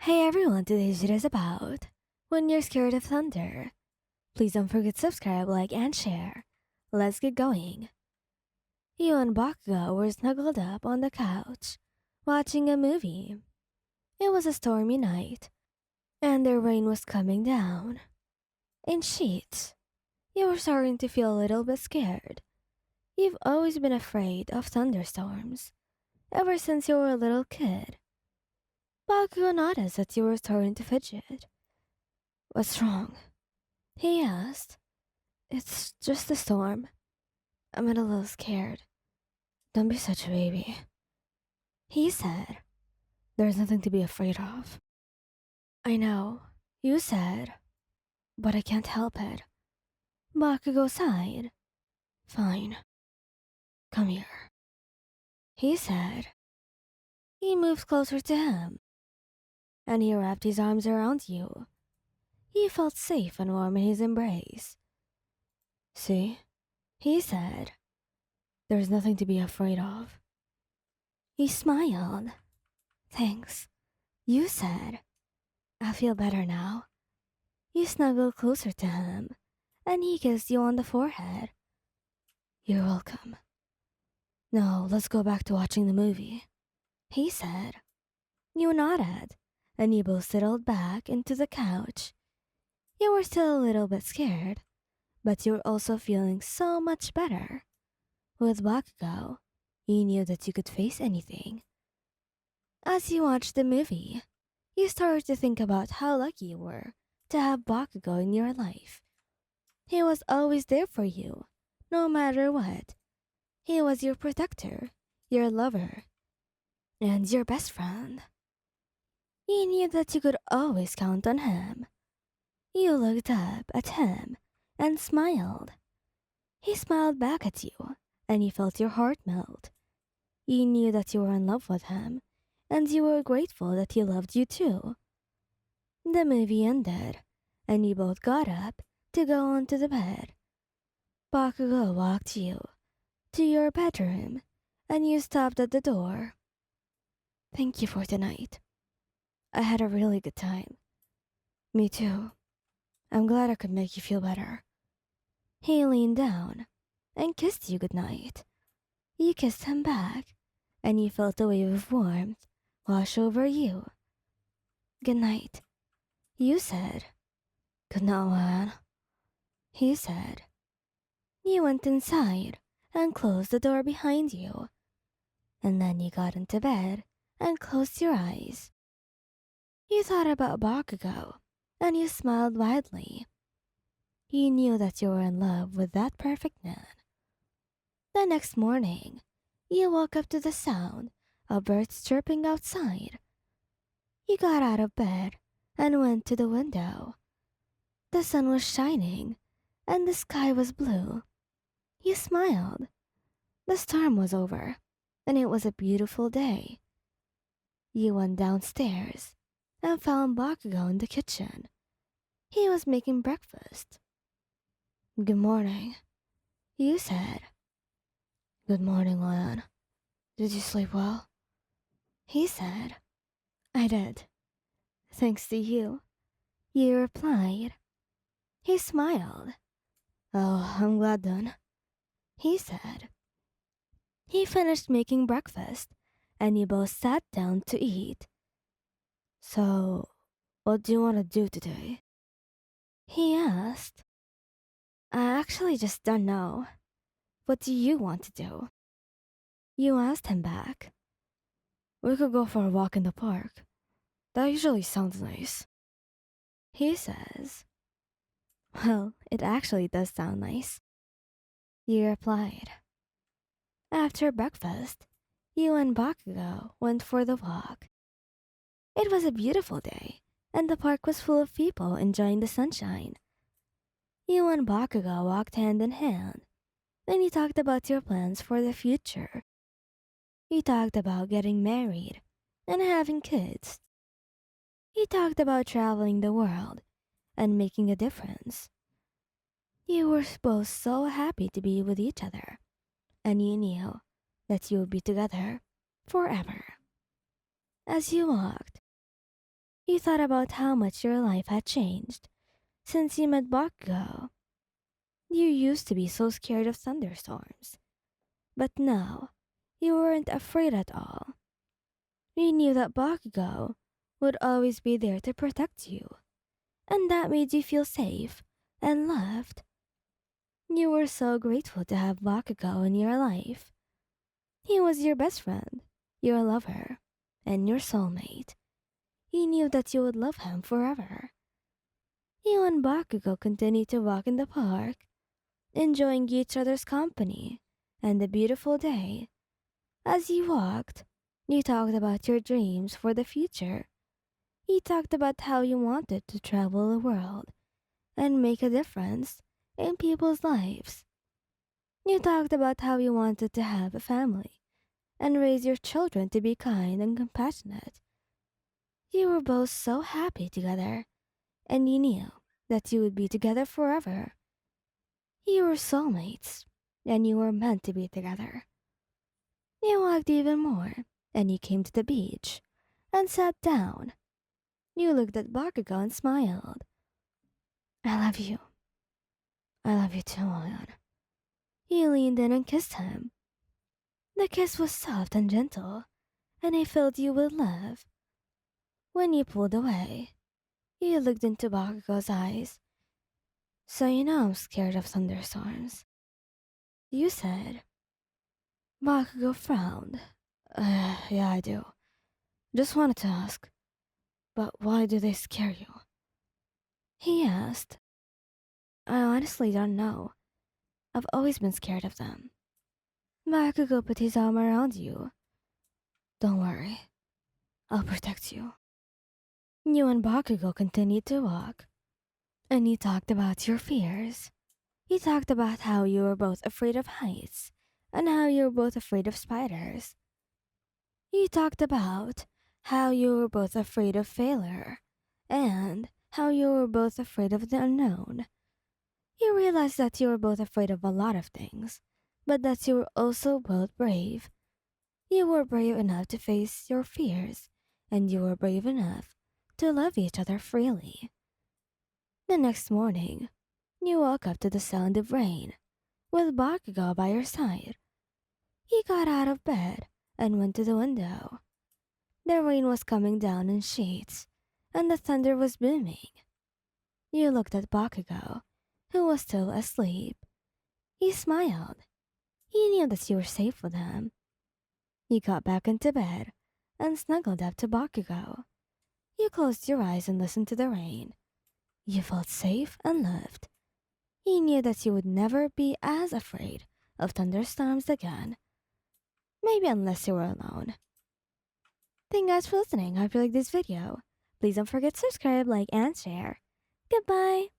Hey everyone, today's video is about when you're scared of thunder. Please don't forget to subscribe, like, and share. Let's get going. You and Bakugou were snuggled up on the couch, watching a movie. It was a stormy night, and the rain was coming down. In sheets, you were starting to feel a little bit scared. You've always been afraid of thunderstorms, ever since you were a little kid. Bakugou noticed that you were starting to fidget. "What's wrong?" he asked. "It's just a storm. I'm a little scared." "Don't be such a baby," he said. "There's nothing to be afraid of." "I know," you said, "but I can't help it." Bakugo sighed. "Fine. Come here," he said. He moved closer to him, and he wrapped his arms around you. You felt safe and warm in his embrace. "See," he said, "there's nothing to be afraid of." He smiled. "Thanks," you said. "I feel better now." You snuggled closer to him, and he kissed you on the forehead. "You're welcome. Now let's go back to watching the movie," he said. You nodded, and you both settled back into the couch. You were still a little bit scared, but you were also feeling so much better. With Bakugo, you knew that you could face anything. As you watched the movie, you started to think about how lucky you were to have Bakugo in your life. He was always there for you, no matter what. He was your protector, your lover, and your best friend. You knew that you could always count on him. You looked up at him and smiled. He smiled back at you, and you felt your heart melt. You knew that you were in love with him, and you were grateful that he loved you too. The movie ended, and you both got up to go onto the bed. Bakugo walked you to your bedroom, and you stopped at the door. "Thank you for tonight. I had a really good time." "Me too. I'm glad I could make you feel better." He leaned down and kissed you goodnight. You kissed him back, and you felt a wave of warmth wash over you. "Good night," you said. "Good night, man," he said. You went inside and closed the door behind you. And then you got into bed and closed your eyes. You thought about Bakugo, and you smiled widely. You knew that you were in love with that perfect man. The next morning, you woke up to the sound of birds chirping outside. You got out of bed and went to the window. The sun was shining, and the sky was blue. You smiled. The storm was over, and it was a beautiful day. You went downstairs and found Bakugo in the kitchen. He was making breakfast. "Good morning," you said. "Good morning, Lan. Did you sleep well?" he said. "I did. Thanks to you," you replied. He smiled. "Oh, I'm glad then," he said. He finished making breakfast, and you both sat down to eat. "So, what do you want to do today?" he asked. "I actually just don't know. What do you want to do?" you asked him back. "We could go for a walk in the park. That usually sounds nice," he says. "Well, it actually does sound nice," you replied. After breakfast, you and Bakugo went for the walk. It was a beautiful day, and the park was full of people enjoying the sunshine. You and Bakugo walked hand in hand, and you talked about your plans for the future. You talked about getting married and having kids. You talked about traveling the world and making a difference. You were both so happy to be with each other, and you knew that you would be together forever. As you walked, You thought about how much your life had changed since you met Bakugou. You used to be so scared of thunderstorms, but now you weren't afraid at all. You knew that Bakugou would always be there to protect you, and that made you feel safe and loved. You were so grateful to have Bakugou in your life. He was your best friend, your lover, and your soulmate. You knew that you would love him forever. You and Bakugou continued to walk in the park, enjoying each other's company and the beautiful day. As you walked, you talked about your dreams for the future. You talked about how you wanted to travel the world and make a difference in people's lives. You talked about how you wanted to have a family and raise your children to be kind and compassionate. You were both so happy together, and you knew that you would be together forever. You were soulmates, and you were meant to be together. You walked even more, and you came to the beach and sat down. You looked at Bakugo and smiled. I love you. I love you too, Leon. You leaned in and kissed him. The kiss was soft and gentle, and it filled you with love. When you pulled away, you looked into Bakugo's eyes. So you know I'm scared of thunderstorms. You said. Bakugo frowned. Yeah, I do. Just wanted to ask, but why do they scare you? He asked. I honestly don't know. I've always been scared of them. Bakugo put his arm around you. Don't worry. I'll protect you. You and Bakugo continued to walk, and you talked about your fears. You talked about how you were both afraid of heights, and how you were both afraid of spiders. You talked about how you were both afraid of failure, and how you were both afraid of the unknown. You realized that you were both afraid of a lot of things, but that you were also both brave. You were brave enough to face your fears, and you were brave enough to love each other freely. The next morning, you woke up to the sound of rain, with Bakugo by your side. You got out of bed and went to the window. The rain was coming down in sheets, and the thunder was booming. You looked at Bakugo, who was still asleep. He smiled. You knew that you were safe with him. You got back into bed and snuggled up to Bakugo. You closed your eyes and listened to the rain. You felt safe and loved. You knew that you would never be as afraid of thunderstorms again. Maybe unless you were alone. Thank you guys for listening. I hope you liked this video. Please don't forget to subscribe, like, and share. Goodbye!